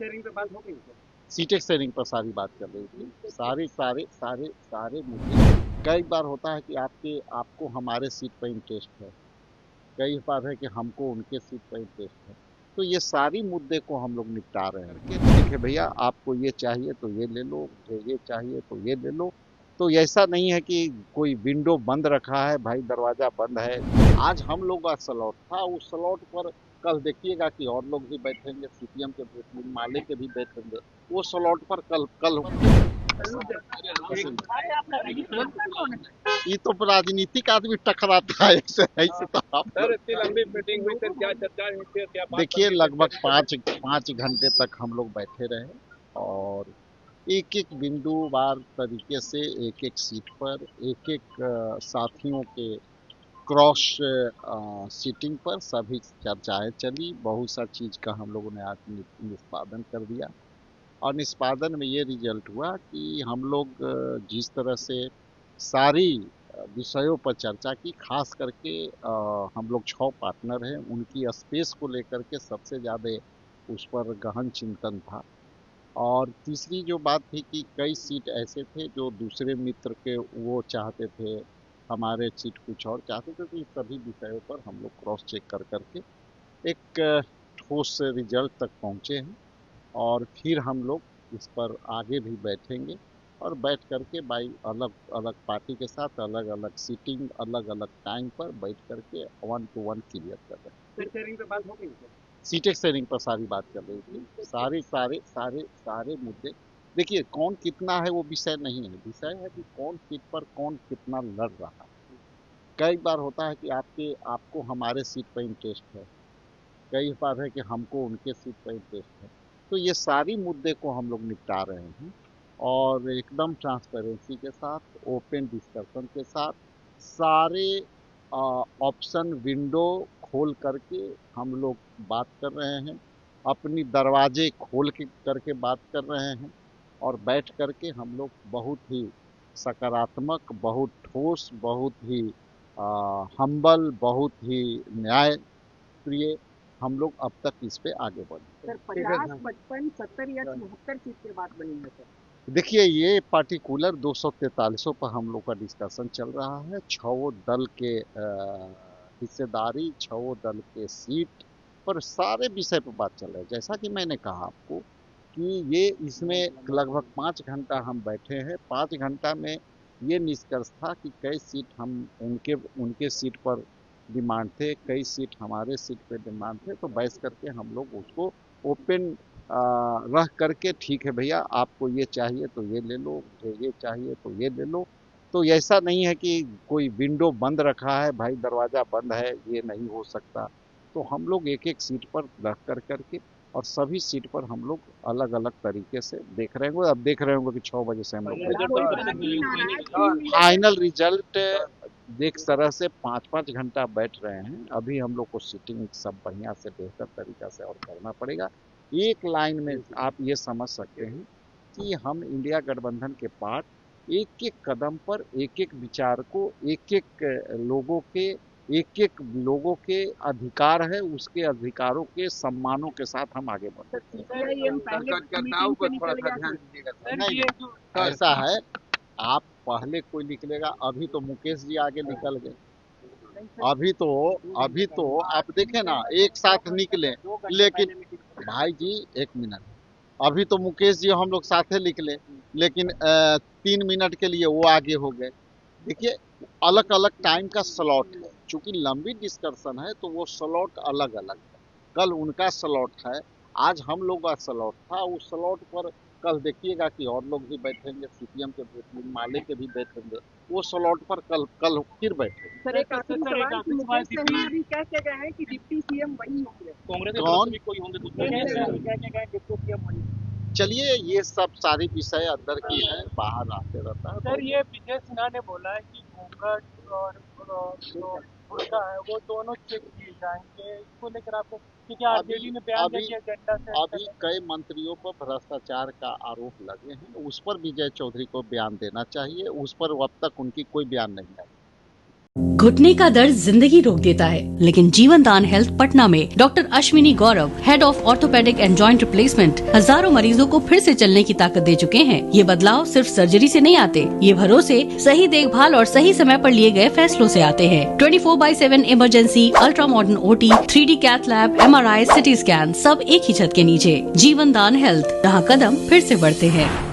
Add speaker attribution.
Speaker 1: Sharing पे बात हो गई क्या?
Speaker 2: सीटें शेयरिंग पर सारी बात कर रही थी। सारे सारे सारे सारे मुद्दे। कई बार होता है कि आपको हमारे सीट पर इंटरेस्ट है, कई बार है कि हमको उनके सीट पर इंटरेस्ट है। तो ये सारी मुद्दे को हम लोग निपटा रहे हैं कि ठीक है भैया, आपको ये चाहिए तो ये ले लो, मुझे ये चाहिए तो ये ले लो। तो ऐसा नहीं है कि कोई विंडो बंद रखा है भाई, दरवाजा बंद है। आज हम लोग का स्लॉट था, उस स्लॉट पर कल देखिएगा कि और लोग भी बैठेंगे, सीपीएम के भी, माले के भी बैठेंगे। वो स्लॉट पर कल कल ये तो राजनीतिक आदमी टकराता है, ऐसे ऐसे तो आप
Speaker 1: सर इतनी लंबी मीटिंग हुई सर, क्या चर्चा हुई थी, क्या बात
Speaker 2: देखिए
Speaker 1: बनी?
Speaker 2: लगभग पाँच घंटे तक हम लोग बैठे रहे और एक एक बिंदुवार तरीके से एक एक सीट पर एक एक साथियों के क्रॉस सीटिंग पर सभी चर्चाएं चली। बहुत सा चीज का हम लोगों ने आज निष्पादन कर दिया और निष्पादन में ये रिजल्ट हुआ कि हम लोग जिस तरह से सारी विषयों पर चर्चा की, खास करके हम लोग 6 पार्टनर हैं, उनकी स्पेस को लेकर के सबसे ज़्यादा उस पर गहन चिंतन था। और तीसरी जो बात थी कि कई सीट ऐसे थे जो दूसरे मित्र के वो चाहते थे, हमारे सीट कुछ और चाहते थे। तो इन सभी विषयों पर हम लोग क्रॉस चेक कर करके एक ठोस रिजल्ट तक पहुँचे हैं और फिर हम लोग इस पर आगे भी बैठेंगे और बैठ करके भाई अलग अलग पार्टी के साथ अलग अलग सीटिंग अलग अलग टाइम पर बैठ करके 1 to 1 क्लियर कर रहे हैं।
Speaker 1: शेयरिंग पे बात हो गई क्या?
Speaker 2: सीटें शेयरिंग पर सारी बात कर रही थी। सारे सारे सारे सारे मुद्दे। देखिए कौन कितना है वो विषय नहीं है, विषय है कि कौन सीट पर कौन कितना लड़ रहा है। कई बार होता है कि आपको हमारे सीट पर इंटरेस्ट है, कई बार है कि हमको उनके सीट पर इंटरेस्ट है। तो ये सारी मुद्दे को हम लोग निपटा रहे हैं और एकदम ट्रांसपेरेंसी के साथ, ओपन डिस्कशन के साथ, सारे ऑप्शन विंडो खोल करके हम लोग बात कर रहे हैं, अपनी दरवाजे खोल के करके बात कर रहे हैं और बैठ करके हम लोग बहुत ही सकारात्मक, बहुत ठोस, बहुत ही हम्बल, बहुत ही न्याय प्रिय हम लोग अब तक इस पे आगे बढ़े।
Speaker 1: सर 50, 55, 70 या 74 सीट पे बात बनी है सर?
Speaker 2: देखिए ये पार्टिकुलर 243 पर हम लोग का डिस्कशन चल रहा है। छो दल के हिस्सेदारी, छो दल के सीट पर सारे विषय पर बात चल रहा है। जैसा कि मैंने कहा आपको कि ये इसमें लगभग 5 घंटा हम बैठे हैं। 5 घंटा में ये निष्कर्ष था कि कई सीट हम उनके उनके सीट पर डिमांड थे, कई सीट हमारे सीट पे डिमांड थे। तो बैठ करके हम लोग उसको ओपन रह करके ठीक है भैया, आपको ये चाहिए तो ये ले लो, मुझे ये चाहिए तो ये ले लो। तो ऐसा नहीं है कि कोई विंडो बंद रखा है भाई, दरवाजा बंद है, ये नहीं हो सकता। तो हम लोग एक एक सीट पर रह कर करके और सभी सीट पर हम लोग अलग अलग तरीके से देख रहे होंगे। अब देख रहे होंगे कि 6 बजे से हम लोग फाइनल रिजल्ट देख तरह से 5 5 घंटा बैठ रहे हैं। अभी हम लोग को सीटिंग सब बढ़िया से बेहतर तरीका से और करना पड़ेगा। एक लाइन में आप ये समझ सकते हैं कि हम इंडिया गठबंधन के पार्ट एक एक कदम पर एक एक विचार को एक एक लोगों के अधिकार है, उसके अधिकारों के सम्मानों के साथ हम आगे बढ़ते हैं। नहीं ऐसा है, आप पहले कोई निकलेगा, अभी तो मुकेश जी आगे निकल गए। अभी तो आप देखें ना, एक साथ निकले, लेकिन भाई जी 1 मिनट, अभी तो मुकेश जी हम लोग साथे निकले, लेकिन 3 मिनट के लिए वो आगे हो गए। देखिए अलग अलग टाइम का स्लॉट है, चूंकि लंबी डिस्कशन है तो वो स्लॉट अलग अलग है। कल उनका स्लॉट है, आज हम लोग का स्लॉट था। उस स्लॉट पर कल देखिएगा कि और लोग भी बैठेंगे, सीपीएम के भी, माले के भी बैठेंगे। वो स्लॉट पर कल कल फिर बैठेंगे।
Speaker 1: सर एक आखिरी सवाल कि मुकेश सहनी अभी क्या कह गए हैं कि डिप्टी सीएम वही होंगे? कांग्रेस
Speaker 2: कौन?
Speaker 1: भी कोई होंगे तो क्या कह गए हैं डिप्टी सीएम वही?
Speaker 2: चलिए ये सब सारी विषय अंदर की है, बाहर आते रहता है।
Speaker 1: सर ये विजय सिन्हा ने बोला है कि घूंघट और जो बुर्का है वो दोनों चेक किए जाएंगे, इसको लेकर आपको, क्योंकि आरजेडी ने बयान दिया कि एजेंडा से
Speaker 2: अभी कई मंत्रियों पर भ्रष्टाचार का आरोप लगे हैं, उस पर विजय चौधरी को बयान देना चाहिए। उस पर अब तक उनकी कोई बयान नहीं आई।
Speaker 3: घुटने का दर्द जिंदगी रोक देता है, लेकिन जीवन दान हेल्थ पटना में doctor Ashwini Gaurav, head of orthopaedic and joint replacement, हजारों मरीजों को फिर से चलने की ताकत दे चुके हैं। ये बदलाव सिर्फ सर्जरी से नहीं आते, ये भरोसे, सही देखभाल और सही समय पर लिए गए फैसलों से आते हैं। 24/7 emergency, ultra modern OT, 3D cath lab, MRI, CT scan, सब एक ही छत के नीचे। जीवन दान हेल्थ, जहाँ कदम फिर से बढ़ते हैं।